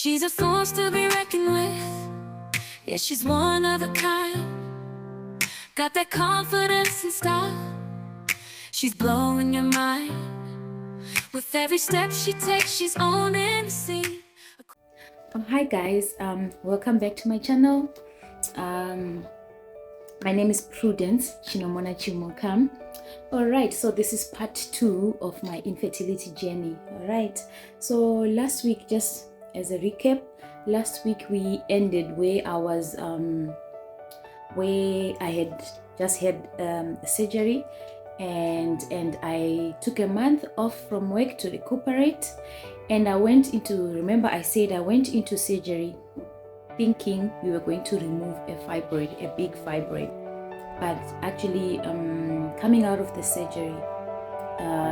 She's a force to be reckoned with. Yeah, she's one of a kind. Got that confidence and style. She's blowing your mind. With every step she takes, she's owning the scene. Hi guys, welcome back to my channel. My name is Prudence Chinomona Chimokam. Alright, so this is part 2 of my infertility journey. Alright, so last week, just as a recap, last week we ended where I was where I had just had surgery, and I took a month off from work to recuperate, and I went into, remember I said I went into surgery thinking we were going to remove a fibroid, a big fibroid, but actually coming out of the surgery,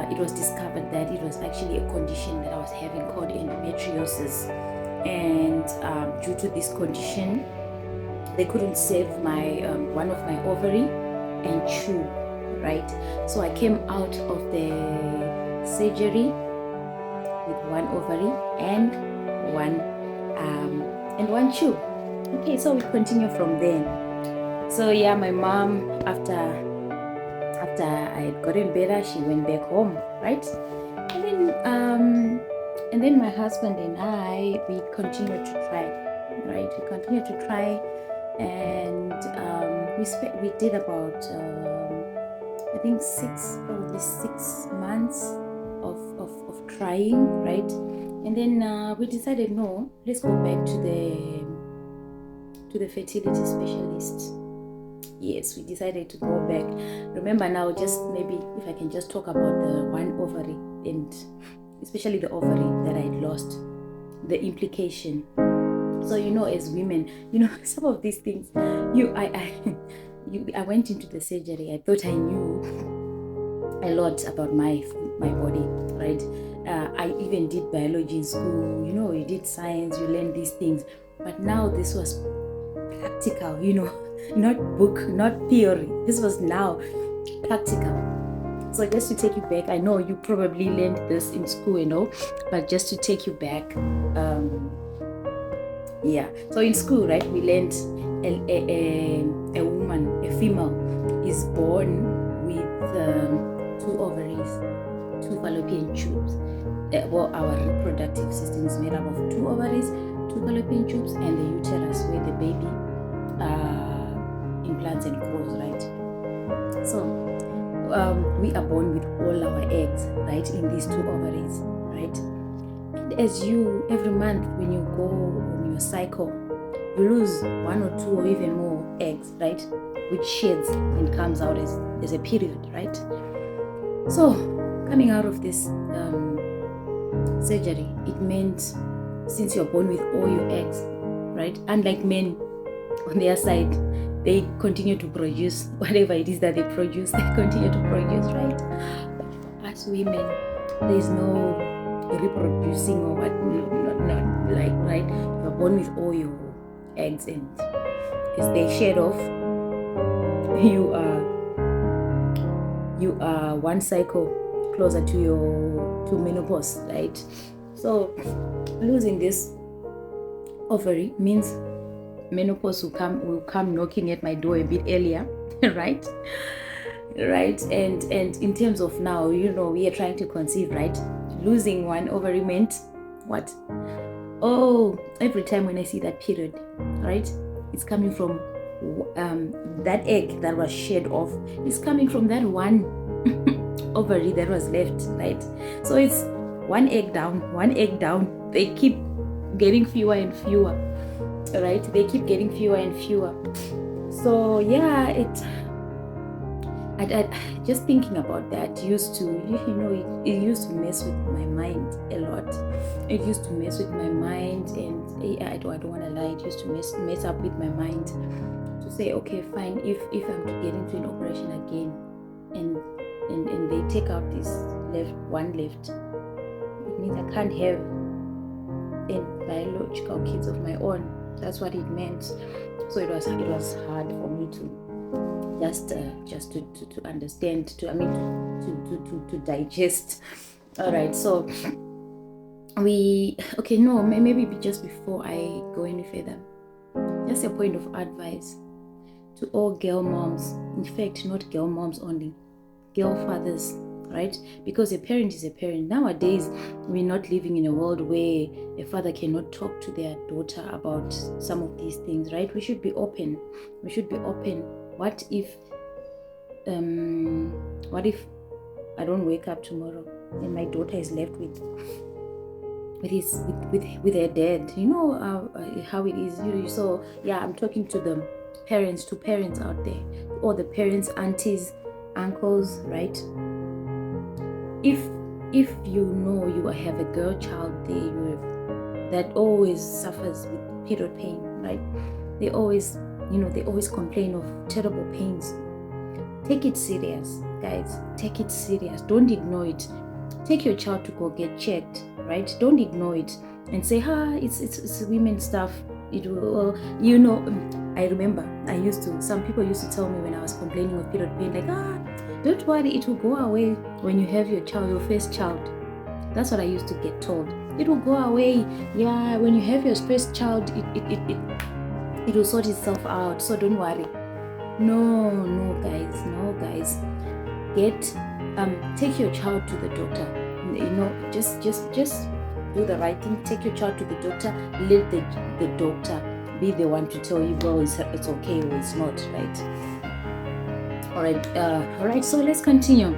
it was discovered that it was actually a condition that I was having called endometriosis, and due to this condition they couldn't save my one of my ovary and chew, right? So I came out of the surgery with one ovary and one chew. Okay, so we continue from there. So yeah, my mom, after I had gotten better, she went back home, right? And then my husband and I, we continued to try, right? We continued to try, and we did about I think probably 6 months of trying, right? And then we decided, no, let's go back to the fertility specialist. Yes, we decided to go back. Remember now, just maybe if I can just talk about the one ovary, and especially the ovary that I had lost, the implication. So as women, some of these things, I went into the surgery, I thought I knew a lot about my body, right? I even did biology in school, you did science, you learned these things, but now this was practical, not book, not theory. This was now practical. So just to take you back, I know you probably learned this in school, but just to take you back, yeah. So in school, right, we learned a woman, a female, is born with 2 ovaries, 2 fallopian tubes. Well, our reproductive system is made up of 2 ovaries, 2 fallopian tubes, and the uterus where the baby implants and grows, right? So we are born with all our eggs, right, in these 2 ovaries, right? And as every month when you go on your cycle, you lose 1 or 2 or even more eggs, right, which sheds and comes out as a period, right? So coming out of this surgery, it meant, since you're born with all your eggs, right, unlike men on their side, they continue to produce whatever it is that they produce, they continue to produce, right? But for us women, there's no reproducing or what, not like, right? You're born with all your eggs, and as they shed off, you are one cycle closer to menopause, right? So losing this ovary means menopause will come knocking at my door a bit earlier, right? And in terms of now, we are trying to conceive, right? Losing one ovary meant what? Oh, every time when I see that period, right, it's coming from that egg that was shed off, is coming from that one ovary that was left, right? So it's one egg down. They keep getting fewer and fewer, right? They keep getting fewer and fewer. So yeah, I just thinking about that used to, it used to mess with my mind a lot. It used to mess with my mind, and I don't want to lie, it used to mess up with my mind, to say, okay, fine, if I'm to get into an operation again, and they take out this one left, it means I can't have biological kids of my own. That's what it meant. So it was hard for me to just to understand, to digest. All right, so okay, no, maybe just before I go any further, just a point of advice to all girl moms, in fact, not girl moms only, girl fathers, right? Because a parent is a parent. Nowadays, we're not living in a world where a father cannot talk to their daughter about some of these things, right? We should be open. We should be open. What if I don't wake up tomorrow and my daughter is left with her dad? You know how it is. So yeah, I'm talking to the parents out there, or the parents, aunties, uncles, right? If you know you have a girl child there, that always suffers with period pain, right? They always complain of terrible pains. Take it serious, guys. Take it serious. Don't ignore it. Take your child to go get checked, right? Don't ignore it and say, it's women stuff. It will, I remember some people used to tell me when I was complaining of period pain, like, don't worry, it will go away when you have your first child. That's what I used to get told. It will go away. Yeah, when you have your first child, it will sort itself out. So don't worry. No, guys. Take your child to the doctor. Just do the right thing. Take your child to the doctor. Let the doctor be the one to tell you, well, it's okay or it's not, right? All right. So let's continue.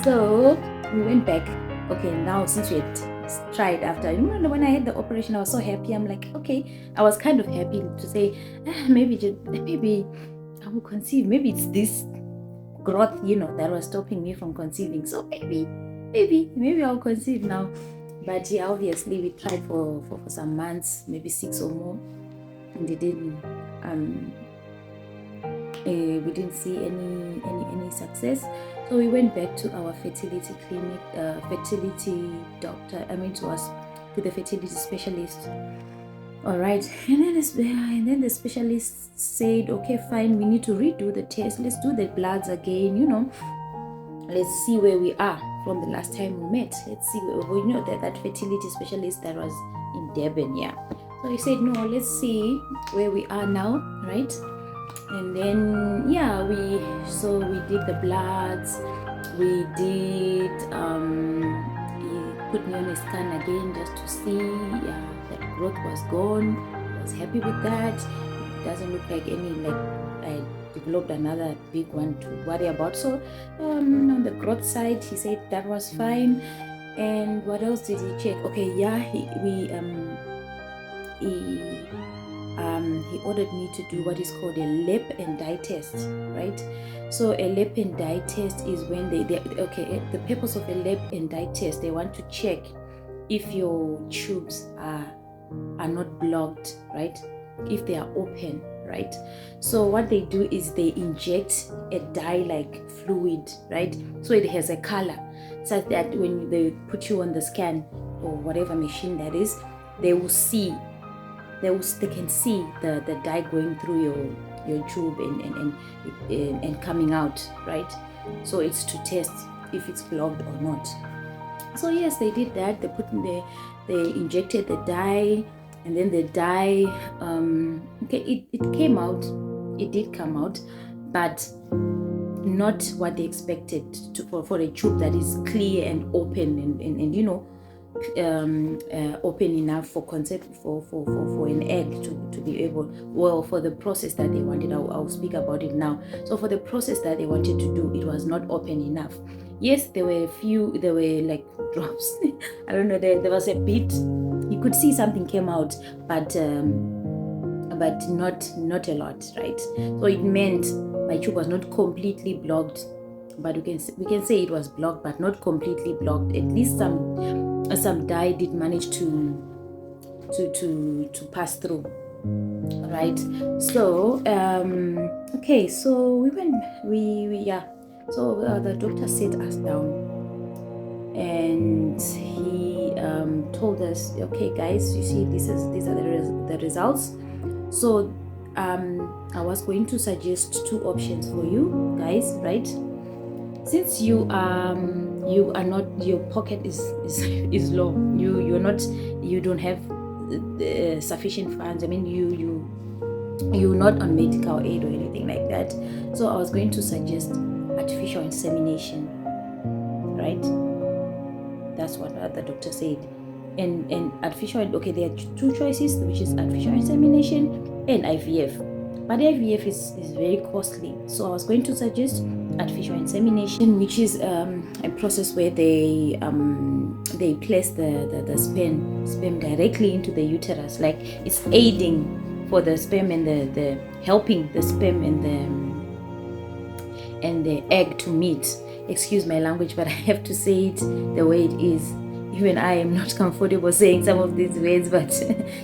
So we went back. Okay, now since we had tried after, when I had the operation, I was so happy. I'm like, okay, I was kind of happy to say, maybe I will conceive. Maybe it's this growth, that was stopping me from conceiving. So maybe I'll conceive now. But yeah, obviously we tried for some months, maybe 6 or more, and it didn't. We didn't see any success. So we went back to our fertility clinic, fertility doctor. To the fertility specialist. All right, and then the specialist said, okay, fine, we need to redo the test. Let's do the bloods again. Let's see where we are from the last time we met. Let's see where that fertility specialist that was in Durban, yeah. So he said, no, let's see where we are now, right? And then yeah, we did the bloods. We did he put me on a scan again just to see that growth was gone. I was happy with that. It doesn't look like I developed another big one to worry about. So on the growth side, he said that was fine. And what else did he check? Okay, yeah, he ordered me to do what is called a lap and dye test, right? So a lap and dye test is when the purpose of a lap and dye test, they want to check if your tubes are not blocked, right? If they are open, right? So what they do is they inject a dye-like fluid, right? So it has a color, such that when they put you on the scan or whatever machine that is, they can see the dye going through your tube and coming out, right? So it's to test if it's blocked or not. So yes, they did that. They injected the dye, and then the dye, it came out. It did come out, but not what they expected for a tube that is clear and open and open enough for an egg to be able, for the process that they wanted. I'll speak about it now. So for the process that they wanted to do, it was not open enough. Yes, there were like drops. I don't know, there was a bit, you could see something came out, but not a lot, right? So it meant my tube was not completely blocked, but we can say it was blocked, but not completely blocked. At least some dye did manage to pass through, right? So okay, so so the doctor sat us down, and he told us, okay guys, you see, these are the results. So I was going to suggest 2 options for you guys, right? since you are not, your pocket is low, you don't have sufficient funds. I mean, you're not on medical aid or anything like that. So I was going to suggest artificial insemination, right? That's what the doctor said. And artificial, okay, there are two choices, which is artificial insemination and IVF. But IVF is very costly. So I was going to suggest artificial insemination, which is a process where they place the sperm directly into the uterus. Like, it's aiding for the sperm and the helping the sperm and the egg to meet. Excuse my language, but I have to say it the way it is. Even I am not comfortable saying some of these words, but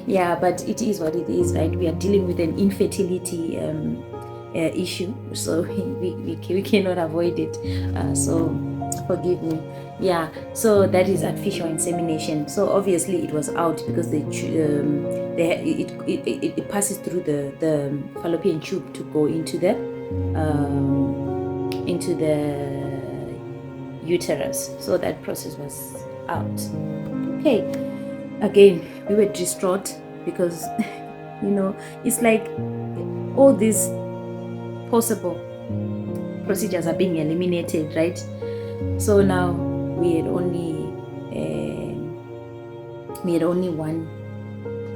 yeah, but it is what it is, right? We are dealing with an infertility issue, so we cannot avoid it. So forgive me. Yeah, so that is artificial insemination. So obviously it was out because it passes through the fallopian tube to go into the uterus. So that process was out. Okay, again, we were distraught because it's like all these possible procedures are being eliminated, right? So now we had only one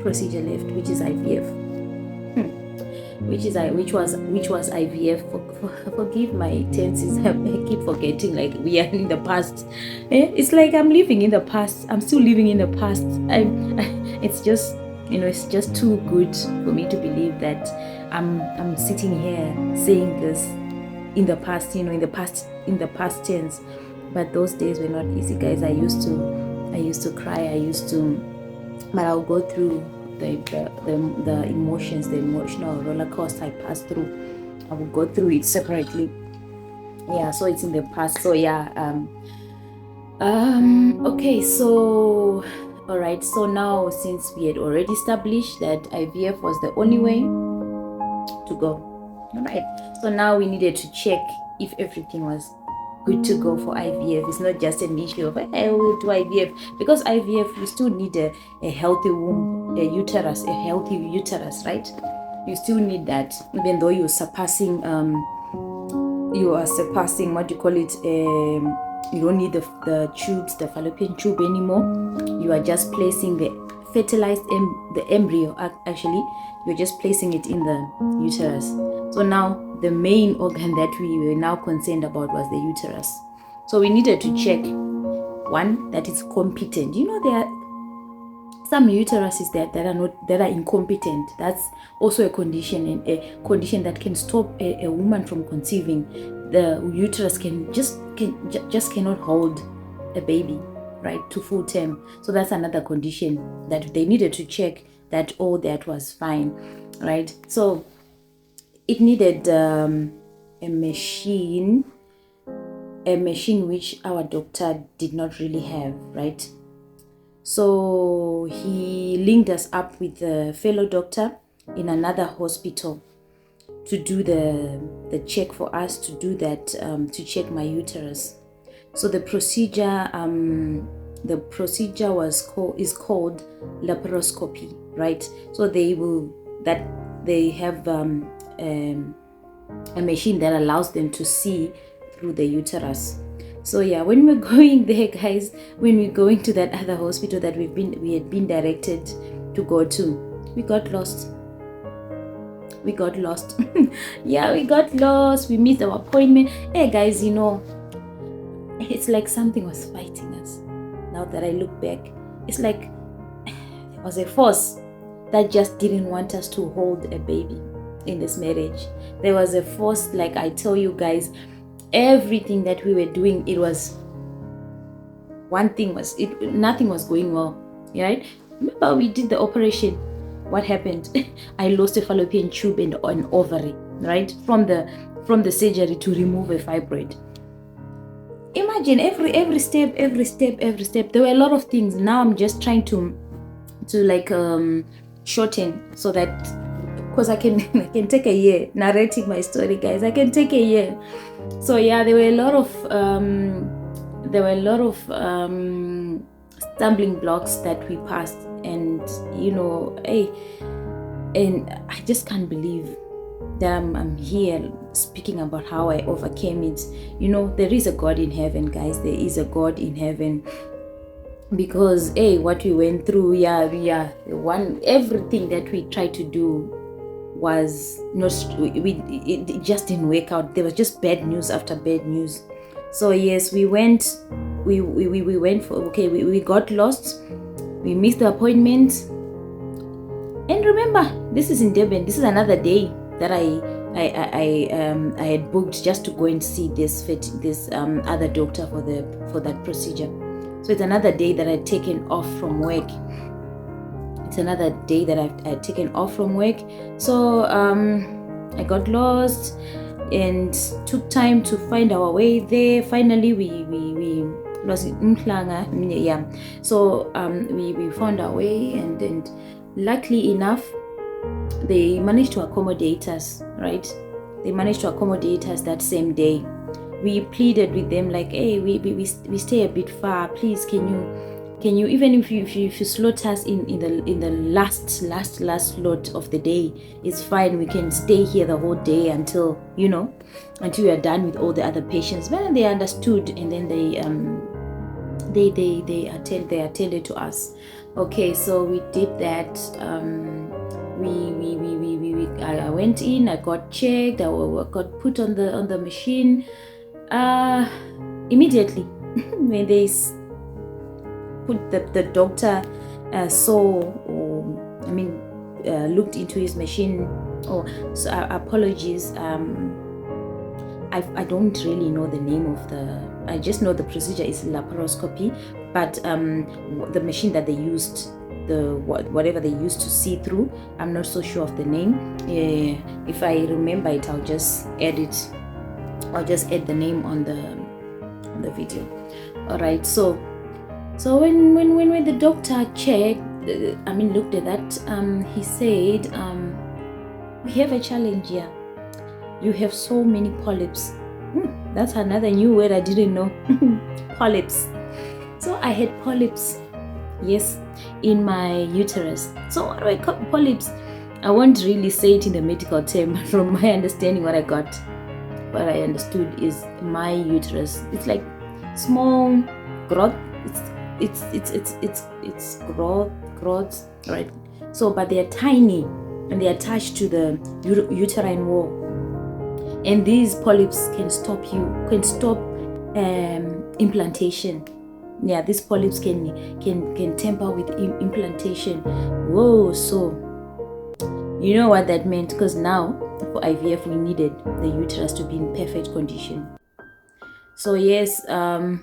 procedure left, which is IVF. Which was IVF. Forgive my tenses. I keep forgetting, like, we are in the past. It's like I'm living in the past. I'm still living in the past. It's just it's just too good for me to believe that I'm sitting here saying this in the past. In the past tense. But those days were not easy, guys. I used to cry. But I'll go through the emotions, the emotional roller coaster I passed through. I will go through it separately. Yeah, so it's in the past. So yeah, okay, so all right, so now, since we had already established that IVF was the only way to go, all right, so now we needed to check if everything was good to go for IVF. It's not just an issue of we'll do IVF, because IVF, you still need a healthy womb, a healthy uterus, right? You still need that, even though you're surpassing what you call it, you don't need the tubes, the fallopian tube anymore. You are just placing the fertilized the embryo. Actually, you're just placing it in the uterus. So now the main organ that we were now concerned about was the uterus. So we needed to check, one, that it's competent. There are some uteruses that are incompetent. That's also a condition that can stop a woman from conceiving. The uterus just cannot hold a baby, right, to full term. So that's another condition that they needed to check that all that was fine, right? So it needed a machine which our doctor did not really have, right? So he linked us up with a fellow doctor in another hospital to do the check for us, to do that, to check my uterus. So the procedure is called laparoscopy, right? So they have a machine that allows them to see through the uterus. So yeah, when we're going there, guys, when we're going to that other hospital that we had been directed to go to, we got lost. Yeah, we got lost. We missed our appointment. Hey guys, it's like something was fighting us. Now that I look back, it's like there was a force that just didn't want us to hold a baby in this marriage. There was a force, like I tell you guys, everything that we were doing, nothing was going well, right? Remember, we did the operation. What happened? I lost a fallopian tube and an ovary, right? From the surgery to remove a fibroid. Imagine every step. There were a lot of things. Now I'm just trying to shorten so that because I can I can take a year narrating my story, guys. I can take a year. So yeah, there were a lot of stumbling blocks that we passed, and and I just can't believe that I'm here speaking about how I overcame it. There is a God in heaven, guys. There is a God in heaven, because what we went through, everything that we tried to do was not, it just didn't work out. There was just bad news after bad news. So yes, we went for, we got lost, we missed the appointment. And remember, this is in Durban. This is another day that I had booked just to go and see this other doctor for that procedure. So it's another day that I'd taken off from work. So I got lost and took time to find our way there. Finally, we lost in Mhlanga. Yeah. So we found our way, and luckily enough, they managed to accommodate us, right? They managed to accommodate us that same day. We pleaded with them like, hey, we stay a bit far. Please, can you even if you slot us in the last slot of the day, it's fine. We can stay here the whole day until we are done with all the other patients. Well, they understood, and then they attended to us. Okay, so we did that. I went in, I got checked, I got put on the machine. Immediately when they put the doctor looked into his machine. So apologies, I don't really know the name of I just know the procedure is laparoscopy, but the machine that they used, whatever they used to see through, I'm not so sure of the name. If I remember it, I'll just add the name on the video. All right, so when the doctor checked, looked at that, he said, we have a challenge here. You have so many polyps. That's another new word I didn't know. Polyps. So I had polyps, yes, in my uterus. So what do I call polyps? I won't really say it in the medical term. From my understanding, what I understood is my uterus. It's like small growth. It's growths, right? So, but they are tiny and they are attached to the uterine wall. And these polyps can stop implantation. Yeah, these polyps can tamper with implantation. Whoa, so you know what that meant? Because now for IVF we needed the uterus to be in perfect condition. So yes, I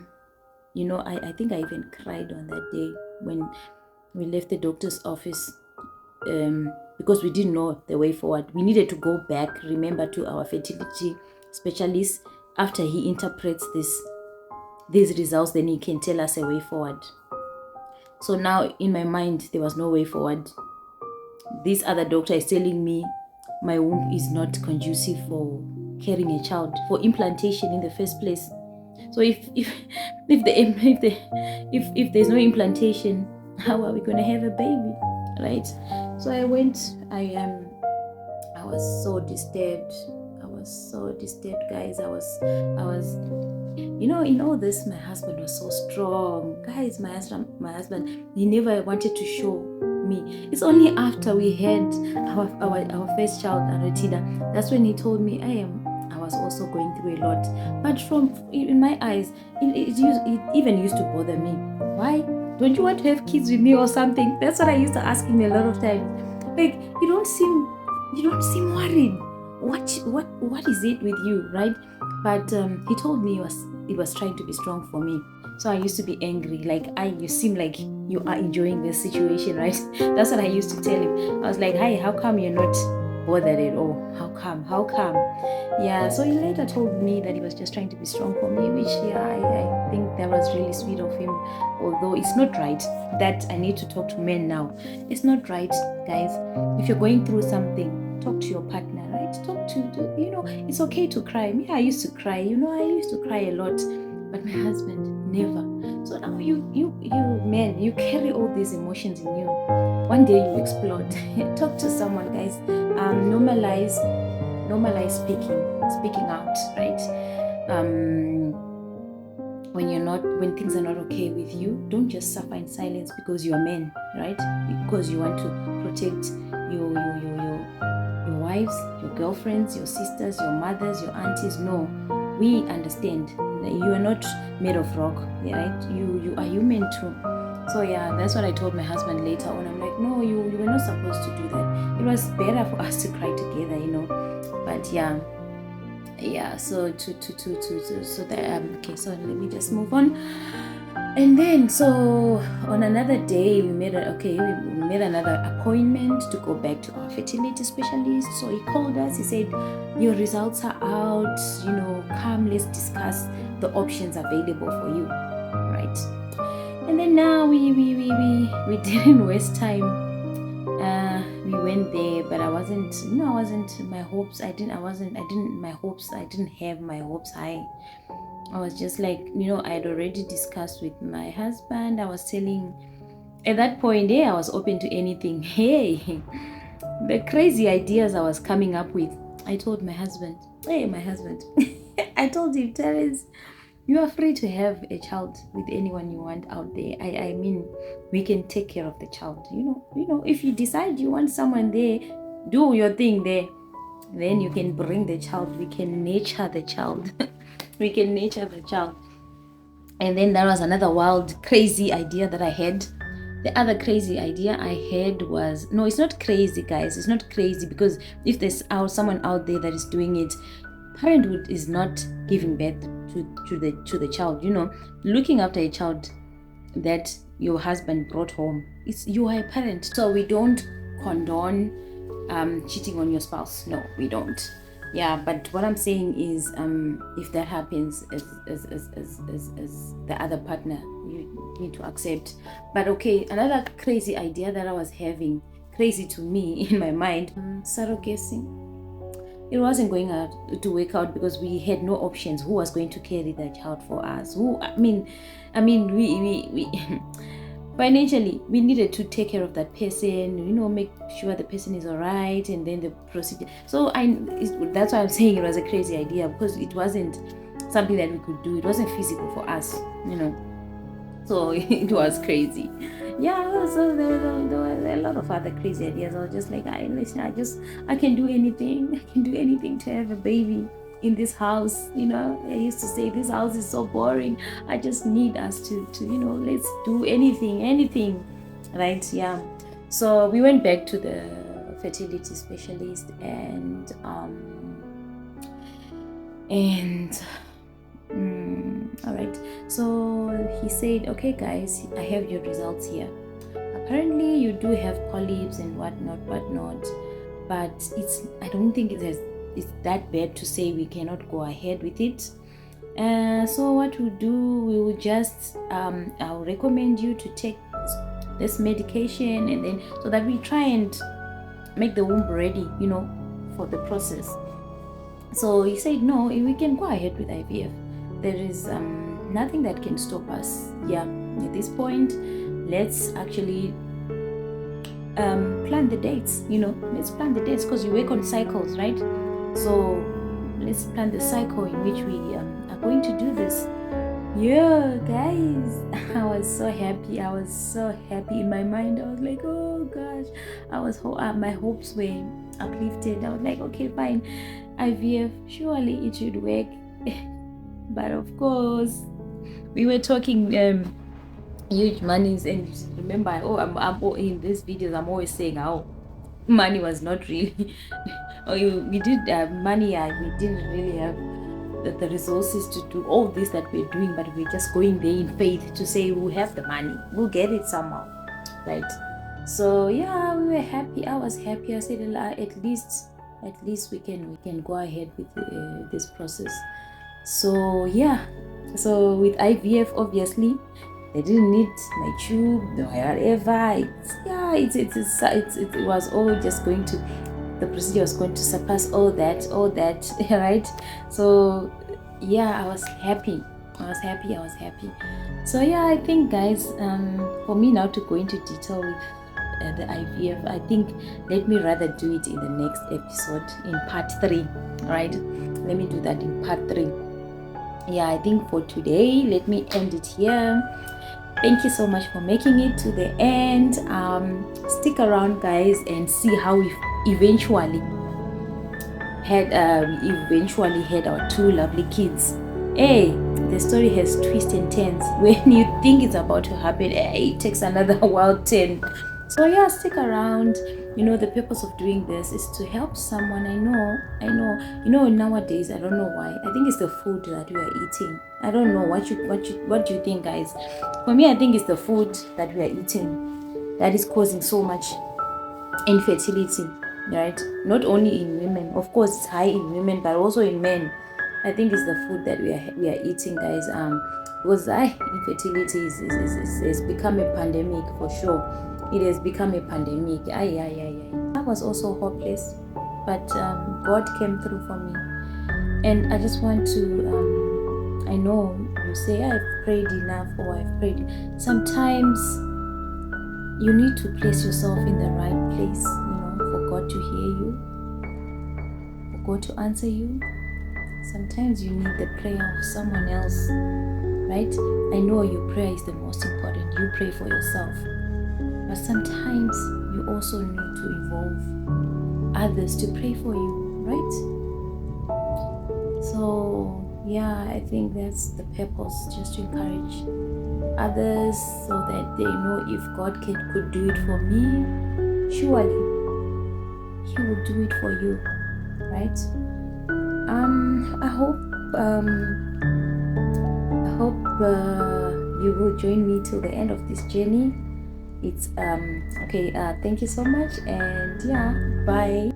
think I even cried on that day when we left the doctor's office, because we didn't know the way forward. We needed to go back, remember, to our fertility specialist. After he interprets these results, then he can tell us a way forward. So now in my mind, there was no way forward. This other doctor is telling me my womb is not conducive for carrying a child, for implantation in the first place. So if there's no implantation, how are we going to have a baby, right? So I went. I was so disturbed. Guys. I was in all this, my husband was so strong, guys. My husband, he never wanted to show me. It's only after we had our first child, Aretida, that's when he told me I was also going through a lot. But in my eyes, it even used to bother me. Why don't you want to have kids with me or something? That's what I used to ask him a lot of times. Like, you don't seem worried. What is it with you, right? But he told me he was trying to be strong for me. So I used to be angry, like, you seem like you are enjoying this situation, right? That's what I used to tell him. I was like, hi, how come you're not bothered at all? How come? Yeah, so he later told me that he was just trying to be strong for me, which I think that was really sweet of him. Although it's not right, that I need to talk to men now. It's not right, guys. If you're going through something, talk to your partner, right? Talk to you know, it's okay to cry. Me, I used to cry, you know, I used to cry a lot, but my husband never. So now you men, you carry all these emotions in you. One day you explode. Talk to someone, guys. Normalize speaking out, right? When things are not okay with you, don't just suffer in silence because you're men, right? Because you want to protect your wives, your girlfriends, your sisters, your mothers, your aunties. No, we understand that you are not made of rock, right? You are human too. So yeah, that's what I told my husband later on. I'm like, no, you were not supposed to do that. It was better for us to cry together, you know. But yeah, so so that okay, so let me just move on. And then so on another day we made another appointment to go back to our fertility specialist. So he called us, he said, your results are out, you know, come, let's discuss the options available for you, right? And then now we didn't waste time. We went there, but I didn't have my hopes high. I was just like, you know, I'd already discussed with my husband. I was telling, at that point, I was open to anything. Hey, the crazy ideas I was coming up with. I told my husband, I told him, Terence, you are free to have a child with anyone you want out there. I mean, we can take care of the child. You know, if you decide you want someone there, do your thing there. Then you can bring the child. We can nurture the child. And then there was another wild, crazy idea that I had. The other crazy idea I had was, no, it's not crazy, guys. It's not crazy, because if there's someone out there that is doing it, parenthood is not giving birth to the child. You know, looking after a child that your husband brought home, you are a parent. So we don't condone cheating on your spouse. No, we don't. Yeah, but what I'm saying is, if that happens as the other partner, you need to accept. But okay, another crazy idea that I was having, crazy to me in my mind, surrogacy. It wasn't going to work out because we had no options. Who was going to carry the child for us? We financially, we needed to take care of that person, you know, make sure the person is all right, and then the procedure. So that's why I'm saying it was a crazy idea, because it wasn't something that we could do. It wasn't feasible for us, you know. So it was crazy. Yeah, so there were a lot of other crazy ideas. I was just like, I can do anything. I can do anything to have a baby in this house. You know, I used to say, this house is so boring. I just need us to you know, let's do anything, right? Yeah. So we went back to the fertility specialist, and all right, so he said, okay guys, I have your results here. Apparently you do have polyps and whatnot, but I don't think it's that bad to say we cannot go ahead with it. So what we will just I'll recommend you to take this medication, and then so that we try and make the womb ready, you know, for the process. So he said, no, we can go ahead with IVF. There is nothing that can stop us. Yeah, at this point, let's actually plan the dates. You know, let's plan the dates, because you work on cycles, right? So let's plan the cycle in which we are going to do this. Yeah, guys, I was so happy in my mind. I was like, oh gosh, my hopes were uplifted. I was like, okay, fine, IVF, surely it should work. But of course, we were talking huge monies, and remember, I'm in these videos, I'm always saying how money was not really we did money. We didn't really have the resources to do all this that we're doing, but we're just going there in faith to say we'll have the money, we'll get it somehow, right? So yeah, we were happy. I was happy. I said, at least we can go ahead with this process. So yeah, so with IVF, obviously they didn't need my tube or whatever. It was all just going to the procedure was going to surpass all that, right? So yeah, I was happy. So yeah, I think, guys, for me now to go into detail with the IVF, I think let me rather do it in the next episode, in part 3, right? Let me do that in part 3. Yeah, I think for today, let me end it here. Thank you so much for making it to the end. Stick around, guys, and see how we eventually had our 2 lovely kids. Hey, the story has twists and turns. When you think it's about to happen, it takes another wild turn. So yeah, stick around. The purpose of doing this is to help someone. I know. Nowadays, I don't know why. I think it's the food that we are eating. I don't know what do you think, guys? For me, I think it's the food that we are eating that is causing so much infertility, right? Not only in women, of course, it's high in women, but also in men. I think it's the food that we are eating, guys. Because infertility has become a pandemic for sure. It has become a pandemic. I was also hopeless, but God came through for me. And I just want to, I know you say I've prayed enough, or I've prayed. Sometimes you need to place yourself in the right place, for God to hear you, for God to answer you. Sometimes you need the prayer of someone else, right? I know your prayer is the most important. You pray for yourself. But sometimes you also need to involve others to pray for you, right? So yeah, I think that's the purpose, just to encourage others so that they know if God could do it for me, surely He will do it for you, right? I hope you will join me till the end of this journey. It's okay. Thank you so much, and yeah, bye.